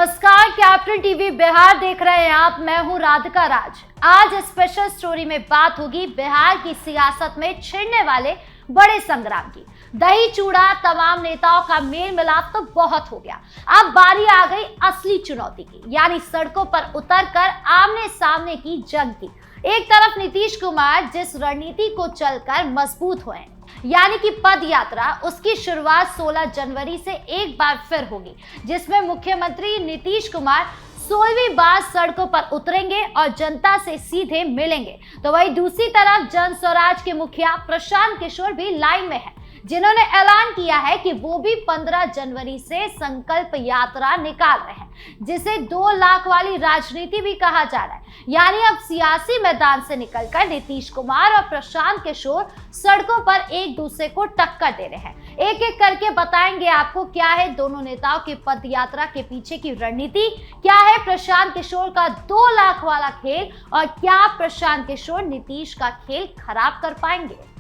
नमस्कार, capital TV Bihar देख रहे हैं आप। मैं हूं राधिका राज। आज स्पेशल स्टोरी में बात होगी बिहार की सियासत में छिड़ने वाले बड़े संग्राम की। दही चूड़ा तमाम नेताओं का मेल मिलाप तो बहुत हो गया, अब बारी आ गई असली चुनौती की, यानी सड़कों पर उतरकर आमने सामने की जंग की। एक तरफ नीतीश कुमार जिस रणनीति को चलकर मजबूत हुए, यानी कि पद यात्रा, उसकी शुरुआत 16 जनवरी से एक बार फिर होगी, जिसमें मुख्यमंत्री नीतीश कुमार 16वीं बार सड़कों पर उतरेंगे और जनता से सीधे मिलेंगे। तो वहीं दूसरी तरफ जन स्वराज के मुखिया प्रशांत किशोर भी लाइन में है, जिन्होंने ऐलान किया है कि वो भी 15 जनवरी से संकल्प यात्रा निकाल रहे हैं, जिसे 2 लाख वाली राजनीति भी कहा जा रहा है। यानी अब सियासी मैदान से निकलकर नीतीश कुमार और प्रशांत किशोर सड़कों पर एक दूसरे को टक्कर दे रहे हैं। एक एक करके बताएंगे आपको क्या है दोनों नेताओं की पद यात्रा के पीछे की रणनीति, क्या है प्रशांत किशोर का 2 लाख वाला खेल, और क्या प्रशांत किशोर नीतीश का खेल खराब कर पाएंगे।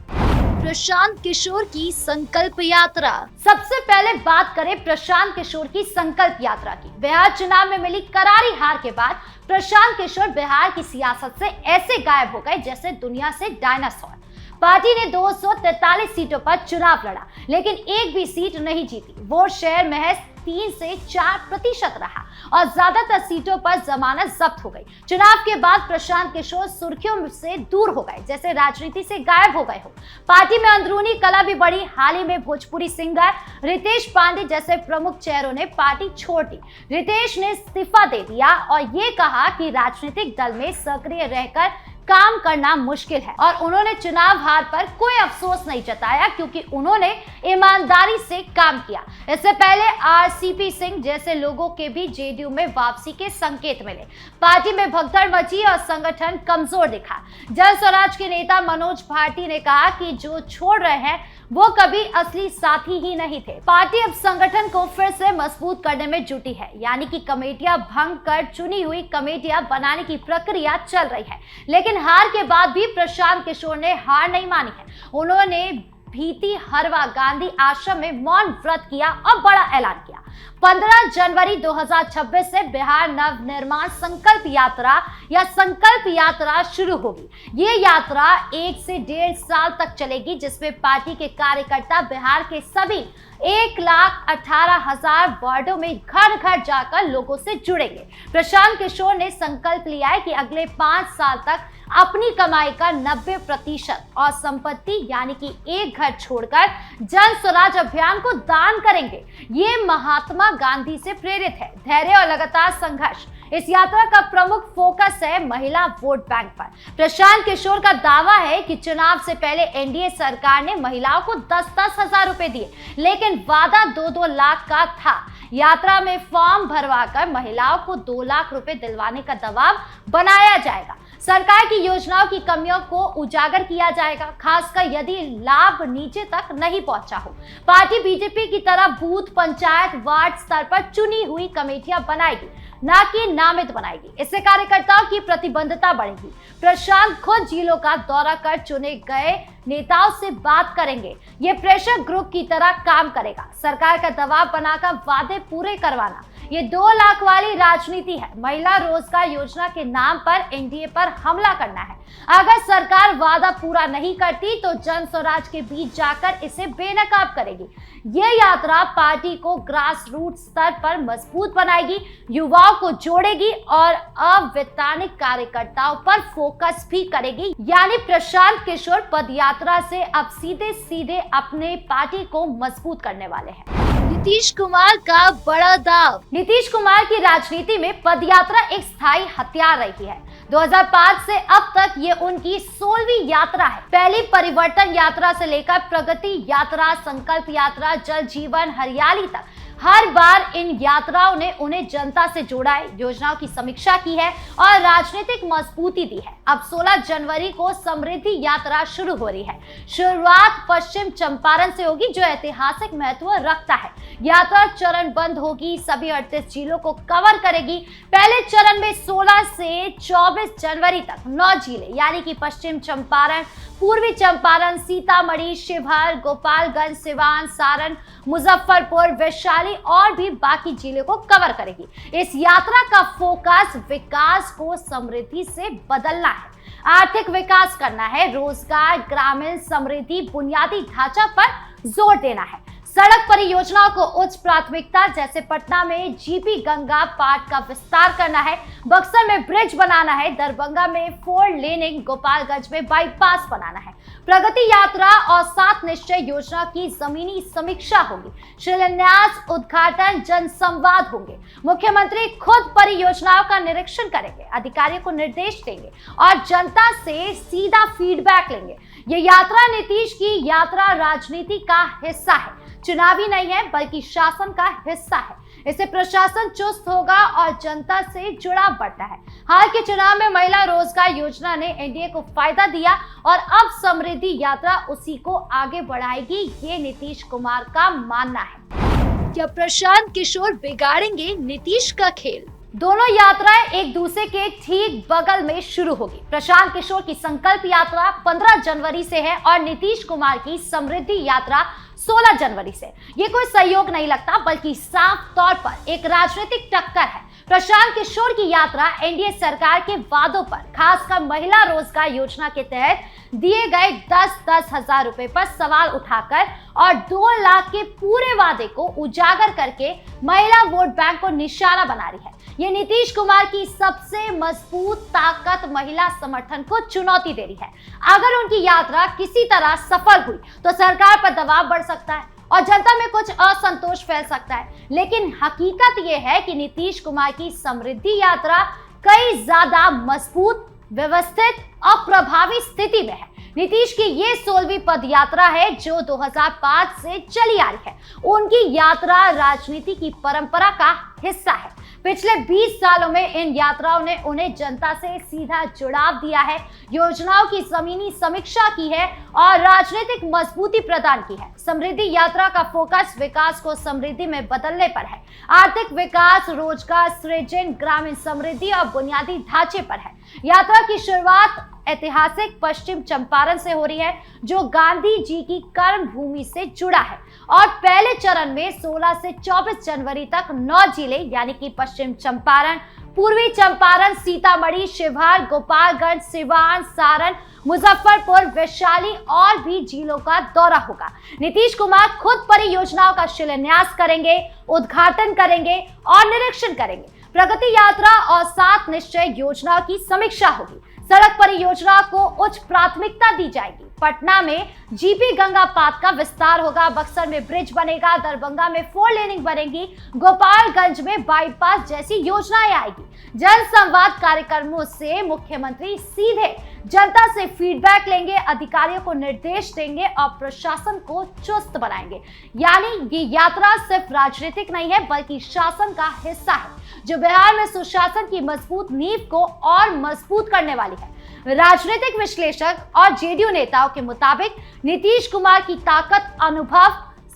प्रशांत किशोर की संकल्प यात्रा। सबसे पहले बात करें प्रशांत किशोर की संकल्प यात्रा की। बिहार चुनाव में मिली करारी हार के बाद प्रशांत किशोर बिहार की सियासत से ऐसे गायब हो गए जैसे दुनिया से डायनासोर। पार्टी ने 243 सीटों पर चुनाव लड़ा, लेकिन एक भी सीट नहीं जीती। वोट शेयर महज 3 से 4% रहा और ज्यादातर सीटों पर जमानत जब्त हो गई। चुनाव के बाद प्रशांत किशोर सुर्खियों से दूर हो गए, जैसे राजनीति से गायब हो गए हो। पार्टी में अंदरूनी कलह भी बढ़ी। हाल ही में भोजपुरी सिंगर रितेश पांडे जैसे प्रमुख चेहरों ने पार्टी छोड़ दी। रितेश ने इस्तीफा दे दिया और ये कहा कि राजनीतिक दल में सक्रिय रहकर काम करना मुश्किल है, और उन्होंने चुनाव हार पर कोई अफसोस नहीं जताया क्योंकि उन्होंने ईमानदारी से काम किया। इससे पहले आरसीपी सिंह जैसे लोगों के भी जेडीयू में वापसी के संकेत मिले। पार्टी में भगदड़ मची और संगठन कमजोर दिखा। जन स्वराज के नेता मनोज भाटी ने कहा कि जो छोड़ रहे हैं वो कभी असली साथी ही नहीं थे। पार्टी अब संगठन को फिर से मजबूत करने में जुटी है, यानी कि कमेटियां भंग कर चुनी हुई कमेटियां बनाने की प्रक्रिया चल रही है। लेकिन हार के बाद भी प्रशांत किशोर ने हार नहीं मानी है। उन्होंने भीती हरवा गांधी आश्रम में मौन व्रत किया और बड़ा ऐलान किया। 15 जनवरी 2026 से बिहार नव निर्माण संकल्प यात्रा या संकल्प यात्रा शुरू होगी। ये यात्रा 1 से 1.5 साल तक चलेगी, जिसमें पार्टी के कार्यकर्ता बिहार के सभी 1,18,000 वार्डों में घर घर जाकर लोगों से जुड़ेंगे। प्रशांत किशोर ने संकल्प लिया है कि अगले 5 साल तक अपनी कमाई का 90% और संपत्ति यानी कि एक घर छोड़कर जन स्वराज अभियान को दान करेंगे। ये महात्मा गांधी से प्रेरित है। धैर्य और लगातार संघर्ष इस यात्रा का प्रमुख फोकस है महिला वोट बैंक पर। प्रशांत किशोर का दावा है कि चुनाव से पहले एनडीए सरकार ने महिलाओं को 10-10 हजार रुपए दिए, लेकिन वादा 2-2 लाख का था। यात्रा में फॉर्म भरवाकर महिलाओं को 2 लाख रुपए दिलवाने का दबाव बनाया जाएगा। सरकार की योजनाओं की कमियों को उजागर किया जाएगा, खासकर यदि लाभ नीचे तक नहीं पहुंचा हो। पार्टी बीजेपी की तरह बूथ, पंचायत, वार्ड स्तर पर चुनी हुई कमेटियां बनाएगी, ना कि नामित बनाएगी। इससे कार्यकर्ताओं की प्रतिबद्धता बढ़ेगी। प्रशांत खुद जिलों का दौरा कर चुने गए नेताओं से बात करेंगे। ये प्रेशर ग्रुप की तरह काम करेगा। सरकार का दबाव बनाकर वादे पूरे करवाना, ये 2 लाख वाली राजनीति है। महिला रोजगार योजना के नाम पर एनडीए पर हमला करना है। अगर सरकार वादा पूरा नहीं करती तो जन स्वराज के बीच जाकर इसे बेनकाब करेगी। ये यात्रा पार्टी को ग्रास रूट स्तर पर मजबूत बनाएगी, युवाओं को जोड़ेगी और अवैतनिक कार्यकर्ताओं पर फोकस भी करेगी। यानी प्रशांत किशोर पद यात्रा से अब सीधे सीधे अपने पार्टी को मजबूत करने वाले हैं। नीतीश कुमार का बड़ा दाव। नीतीश कुमार की राजनीति में पदयात्रा एक स्थायी हथियार रही है। 2005 से अब तक ये उनकी 16वीं यात्रा है। पहली परिवर्तन यात्रा से लेकर प्रगति यात्रा, संकल्प यात्रा, जल जीवन हरियाली तक हर बार इन यात्राओं ने उन्हें जनता से जोड़ा है, योजनाओं की समीक्षा की है और राजनीतिक मजबूती दी है। अब 16 जनवरी को समृद्धि यात्रा शुरू हो रही है। शुरुआत पश्चिम चंपारण से होगी, जो ऐतिहासिक महत्व रखता है। यात्रा चरणबद्ध होगी, सभी 38 जिलों को कवर करेगी। पहले चरण में 16 से 24 जनवरी तक 9 जिले यानी कि पश्चिम चंपारण, पूर्वी चंपारण, सीतामढ़ी, शिवहर, गोपालगंज, सिवान, सारण, मुजफ्फरपुर, वैशाली रिवाड़ी और भी बाकी जिलों को कवर करेगी। इस यात्रा का फोकस विकास को समृद्धि से बदलना है, आर्थिक विकास करना है, रोजगार, ग्रामीण समृद्धि, बुनियादी ढांचा पर जोर देना है, सड़क परियोजनाओं को उच्च प्राथमिकता जैसे पटना में जीपी गंगा पाट का विस्तार करना है, बक्सर में ब्रिज बनाना है, दरभंगा में 4 लेनिंग, गोपालगंज में बाईपास बनाना है। प्रगति यात्रा और 7 निश्चय योजना की जमीनी समीक्षा होगी, शिलान्यास, उद्घाटन, जनसंवाद होंगे। मुख्यमंत्री खुद परियोजनाओं का निरीक्षण करेंगे, अधिकारियों को निर्देश देंगे और जनता से सीधा फीडबैक लेंगे। ये यात्रा नीतीश की यात्रा राजनीति का हिस्सा है, चुनावी नहीं है बल्कि शासन का हिस्सा है। इससे प्रशासन चुस्त होगा और जनता से जुड़ाव बढ़ता है। हाल के चुनाव में महिला रोजगार योजना ने एनडीए को फायदा दिया और अब समृद्धि यात्रा उसी को आगे बढ़ाएगी, ये नीतीश कुमार का मानना है। क्या प्रशांत किशोर बिगाड़ेंगे नीतीश का खेल? दोनों यात्राएं एक दूसरे के ठीक बगल में शुरू होगी। प्रशांत किशोर की संकल्प यात्रा 15 जनवरी से है और नीतीश कुमार की समृद्धि यात्रा 16 जनवरी से। ये कोई सहयोग नहीं लगता बल्कि साफ तौर पर एक राजनीतिक टक्कर है। प्रशांत किशोर की यात्रा एनडीए सरकार के वादों पर, खासकर महिला रोजगार योजना के तहत दिए गए 10-10 हजार रुपए पर सवाल उठाकर और 2 लाख के पूरे वादे को उजागर करके महिला वोट बैंक को निशाना बना रही है। ये नीतीश कुमार की सबसे मजबूत ताकत महिला समर्थन को चुनौती दे रही है। अगर उनकी यात्रा किसी तरह सफल हुई तो सरकार पर दबाव बढ़ सकता है और जनता में कुछ असंतोष फैल सकता है, लेकिन हकीकत यह है कि नीतीश कुमार की समृद्धि यात्रा कई ज्यादा मजबूत, व्यवस्थित और प्रभावी स्थिति में है। नीतीश की ये 16वीं पद यात्रा है जो 2005 से चली आ रही है। उनकी यात्रा राजनीति की परंपरा का हिस्सा है। पिछले 20 सालों में इन यात्राओं ने उन्हें जनता से सीधा जुड़ाव दिया है, योजनाओं की जमीनी समीक्षा की है और राजनीतिक मजबूती प्रदान की है। समृद्धि यात्रा का फोकस विकास को समृद्धि में बदलने पर है, आर्थिक विकास, रोजगार सृजन, ग्रामीण समृद्धि और बुनियादी ढांचे पर है। यात्रा की शुरुआत ऐतिहासिक पश्चिम चंपारण से हो रही है जो गांधी जी की कर्म भूमि से जुड़ा है और पहले चरण में 16 से 24 जनवरी तक 9 जिले यानी कि पश्चिम चंपारण, पूर्वी चंपारण, सीतामढ़ी, शिवहर, गोपालगंज, सिवान, सारण, मुजफ्फरपुर, वैशाली और भी जिलों का दौरा होगा। नीतीश कुमार खुद परियोजनाओं का शिलान्यास करेंगे, उद्घाटन करेंगे और निरीक्षण करेंगे। प्रगति यात्रा और 7 निश्चय योजना की समीक्षा होगी, सड़क परियोजना को उच्च प्राथमिकता दी जाएगी, पटना में जीपी गंगा पात का विस्तार होगा, बक्सर में ब्रिज बनेगा, दरभंगा में 4 लेनिंग बनेगी, गोपालगंज में बाईपास जैसी योजनाएं आएगी। जनसंवाद कार्यक्रमों से मुख्यमंत्री सीधे जनता से फीडबैक लेंगे, अधिकारियों को निर्देश देंगे और प्रशासन को चुस्त बनाएंगे। यानी ये यात्रा सिर्फ राजनीतिक नहीं है बल्कि शासन का हिस्सा है जो बिहार में सुशासन की मजबूत नींव को और मजबूत करने वाली है। राजनीतिक विश्लेषक और जेडीयू नेताओं के मुताबिक नीतीश कुमार की ताकत अनुभव,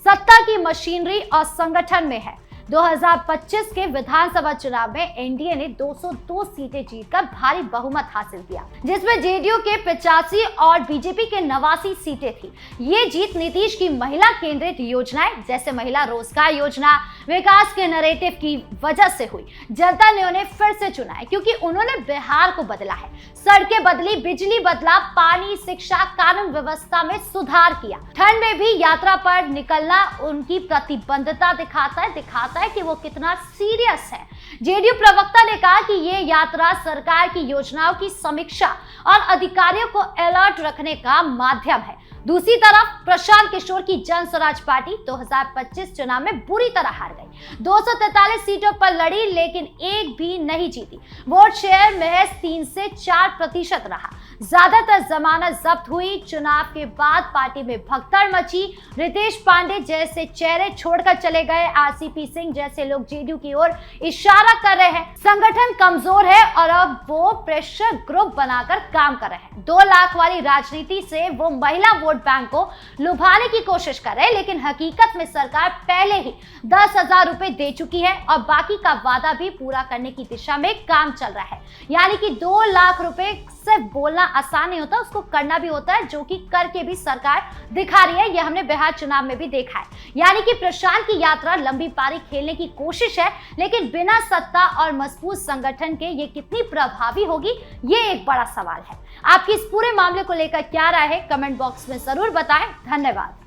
सत्ता की मशीनरी और संगठन में है। 2025 के विधानसभा चुनाव में एनडीए ने 202 सीटें जीतकर भारी बहुमत हासिल किया, जिसमें जेडीयू के 85 और बीजेपी के 89 सीटें थी। ये जीत नीतीश की महिला केंद्रित योजनाएं जैसे महिला रोजगार योजना, विकास के नैरेटिव की वजह से हुई। जनता ने उन्हें फिर से चुना है क्योंकि उन्होंने बिहार को बदला है, सड़कें बदली, बिजली बदला, पानी, शिक्षा, कानून व्यवस्था में सुधार किया। ठंड में भी यात्रा पर निकलना उनकी प्रतिबद्धता दिखाता है कि वो कितना सीरियस है। जेडीयू प्रवक्ता ने कहा कि ये यात्रा सरकार की योजनाओं की समीक्षा और अधिकारियों को अलर्ट रखने का माध्यम है। दूसरी तरफ प्रशांत किशोर की जन स्वराज पार्टी 2025 चुनाव में बुरी तरह हार गई। 243 सीटों पर लड़ी लेकिन एक भी नहीं जीती। वोट शेयर महज 3 से 4% रहा। ज्यादातर जमानत जब्त हुई। चुनाव के बाद पार्टी में भगदड़ मची। रितेश पांडे जैसे चेहरे छोड़कर चले गए। आरसीपी सिंह जैसे लोग जेडीयू की ओर इशारा कर रहे हैं। संगठन कमजोर है और अब वो प्रेशर ग्रुप बनाकर काम कर रहे हैं। 2 लाख वाली राजनीति से वो महिला वोट बैंक को लुभाने की कोशिश कर रहे हैं, लेकिन हकीकत में सरकार पहले ही 10,000 रुपए दे चुकी है और बाकी का वादा भी पूरा करने की दिशा में काम चल रहा है। यानी कि 2 लाख रुपए सिर्फ बोलना आसान नहीं होता, उसको करना भी होता है, जो कि करके भी सरकार दिखा रही है। यह हमने बिहार चुनाव में भी देखा है। यानी कि प्रशांत की यात्रा लंबी पारी खेलने की कोशिश है, लेकिन बिना सत्ता और मजबूत संगठन के ये कितनी प्रभावी होगी, ये एक बड़ा सवाल है। आपकी इस पूरे मामले को लेकर क्या राय है, कमेंट बॉक्स में जरूर बताएं। धन्यवाद।